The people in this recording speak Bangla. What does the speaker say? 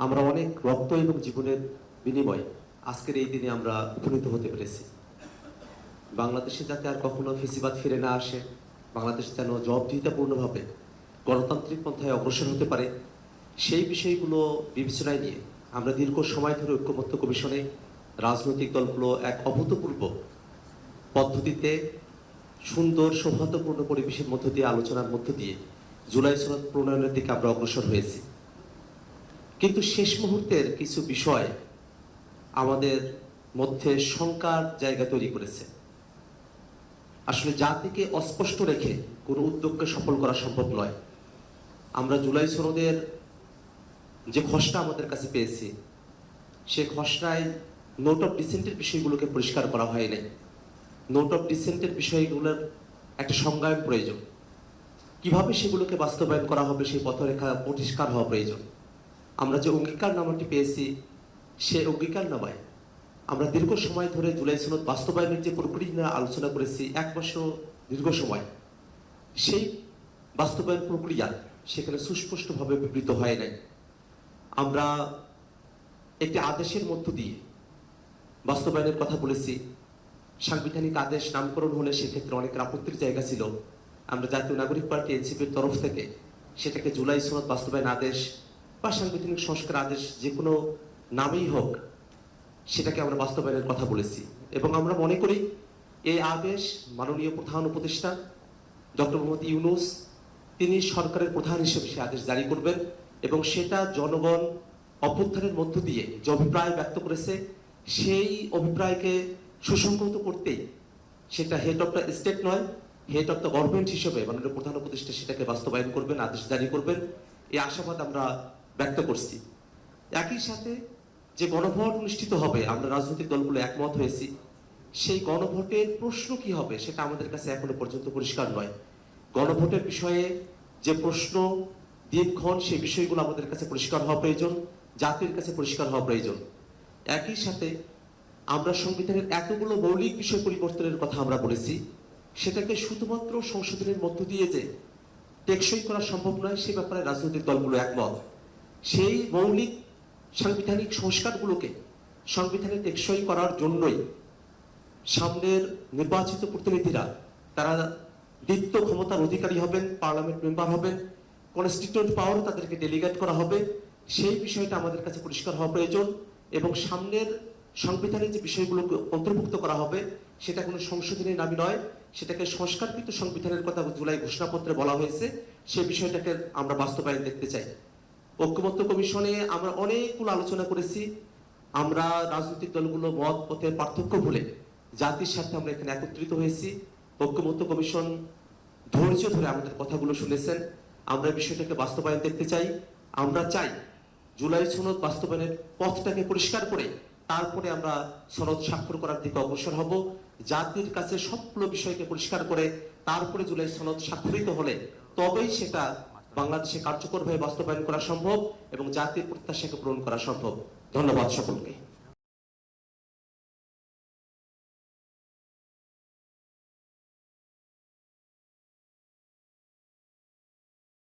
আমরা অনেক রক্ত এবং জীবনের বিনিময়ে আজকের এই দিনে আমরা উপনীত হতে পেরেছি। বাংলাদেশে যাতে আর কখনো ফেসিবাদ ফিরে না আসে, বাংলাদেশ যেন জবাবদিহিতাপূর্ণভাবে গণতান্ত্রিক পন্থায় অগ্রসর হতে পারে, সেই বিষয়গুলো বিবেচনায় নিয়ে আমরা দীর্ঘ সময় ধরে ঐক্যমত্য কমিশনে রাজনৈতিক দলগুলো এক অভূতপূর্ব পদ্ধতিতে সুন্দর সৌহার্দ্যপূর্ণ পরিবেশের মধ্য দিয়ে, আলোচনার মধ্য দিয়ে জুলাই সনদ প্রণয়নের দিকে আমরা অগ্রসর হয়েছি। কিন্তু শেষ মুহূর্তের কিছু বিষয় আমাদের মধ্যে শঙ্কার জায়গা তৈরি করেছে। আসলে জাতিকে অস্পষ্ট রেখে কোনো উদ্যোগকে সফল করা সম্ভব নয়। আমরা জুলাই সনদের যে খসড়া আমাদের কাছে পেয়েছি, সে খসড়ায় নোট অফ ডিসেন্টের বিষয়গুলোকে পরিষ্কার করা হয়নি। নোট অফ ডিসেন্টের বিষয়গুলোর একটা সংজ্ঞায়ন প্রয়োজন। কিভাবে সেগুলোকে বাস্তবায়ন করা হবে সেই পথরেখা পরিষ্কার হওয়া প্রয়োজন। আমরা যে অঙ্গীকারনামাটি পেয়েছি, সে অঙ্গীকারনামায় আমরা দীর্ঘ সময় ধরে জুলাই সনদ বাস্তবায়নের যে প্রক্রিয়া নিয়ে আলোচনা করেছি, 1 বছর দীর্ঘ সময়, সেই বাস্তবায়ন প্রক্রিয়া সেখানে সুস্পষ্টভাবে বিবৃত হয় নাই। আমরা একটি আদেশের মধ্য দিয়ে বাস্তবায়নের কথা বলেছি। সাংবিধানিক আদেশ নামকরণ হলে সেক্ষেত্রে অনেক আপত্তির জায়গা ছিল। আমরা জাতীয় নাগরিক পার্টি এনসিপির তরফ থেকে সেটাকে জুলাই সনদ বাস্তবায়ন আদেশ বা সাংবিধানিক সংস্কার আদেশ, যে কোনো নামেই হোক, সেটাকে আমরা বাস্তবায়নের কথা বলেছি। এবং আমরা মনে করি এই আদেশ মাননীয় প্রধান উপদেষ্টা ডক্টর মোহাম্মদ ইউনূস, তিনি সরকারের প্রধান হিসেবে সে আদেশ জারি করবেন এবং সেটা জনগণ অভ্যুত্থানের মধ্য দিয়ে যে অভিপ্রায় ব্যক্ত করেছে, সেই অভিপ্রায়কে সুসংহত করতেই সেটা হেড অফ দ্য স্টেট নয়, হেড অফ দ্য গভর্নমেন্ট হিসেবে মাননীয় প্রধান উপদেষ্টা সেটাকে বাস্তবায়ন করবেন, আদেশ জারি করবেন, এই আশাবাদ আমরা ব্যক্ত করছি। একই সাথে যে গণভোট অনুষ্ঠিত হবে, আমরা রাজনৈতিক দলগুলো একমত হয়েছি, সেই গণভোটের প্রশ্ন কি হবে সেটা আমাদের কাছে এখনো পর্যন্ত পরিষ্কার নয়। গণভোটের বিষয়ে যে প্রশ্ন, দিনক্ষণ, সেই বিষয়গুলো আমাদের কাছে পরিষ্কার হওয়া প্রয়োজন, জাতির কাছে পরিষ্কার হওয়া প্রয়োজন। একই সাথে আমরা সংবিধানের এতগুলো মৌলিক বিষয় পরিবর্তনের কথা আমরা বলেছি, সেটাকে শুধুমাত্র সংশোধনের মধ্য দিয়ে যে টেকসই করা সম্ভব নয়, সে ব্যাপারে রাজনৈতিক দলগুলো একমত। সেই মৌলিক সাংবিধানিক সংস্কারগুলোকে সংবিধানে টেকসই করার জন্যই সামনের নির্বাচিত প্রতিনিধিরা তারা দ্বিত্ব ক্ষমতার অধিকারী হবেন, পার্লামেন্ট মেম্বার হবেন, কনস্টিটিউয়েন্ট পাওয়ারও তাদেরকে ডেলিগেট করা হবে। সেই বিষয়টা আমাদের কাছে পরিষ্কার হওয়া প্রয়োজন। এবং সামনের সংবিধানের যে বিষয়গুলোকে অন্তর্ভুক্ত করা হবে, সেটা কোনো সংশোধনের নামই নয়, সেটাকে সংস্কারকৃত সংবিধানের কথা জুলাই ঘোষণাপত্রে বলা হয়েছে, সেই বিষয়টাকে আমরা বাস্তবায়ন দেখতে চাই। ঐক্যমত্য কমিশনে আমরা অনেকগুলো আলোচনা করেছি। আমরা রাজনৈতিক দলগুলো মত পথে পার্থক্য ভুলে জাতির স্বার্থে আমরা এখানে একত্রিত হয়েছি। ঐক্যমত্য কমিশন ধৈর্য ধরে আমাদের কথাগুলো শুনেছেন। আমরা বিষয়টাকে বাস্তবায়ন দেখতে চাই। আমরা চাই জুলাই সনদ বাস্তবায়নের পথটাকে পরিষ্কার করে তারপরে আমরা সনদ স্বাক্ষর করার দিকে অগ্রসর হব। জাতির কাছে সবগুলো বিষয়কে পরিষ্কার করে তারপরে জুলাই সনদ স্বাক্ষরিত হলে তবেই সেটা বাংলাদেশে কার্যকরভাবে বাস্তবায়ন করা সম্ভব এবং জাতির প্রত্যাশাকে পূরণ করা সম্ভব। ধন্যবাদ সকলকে।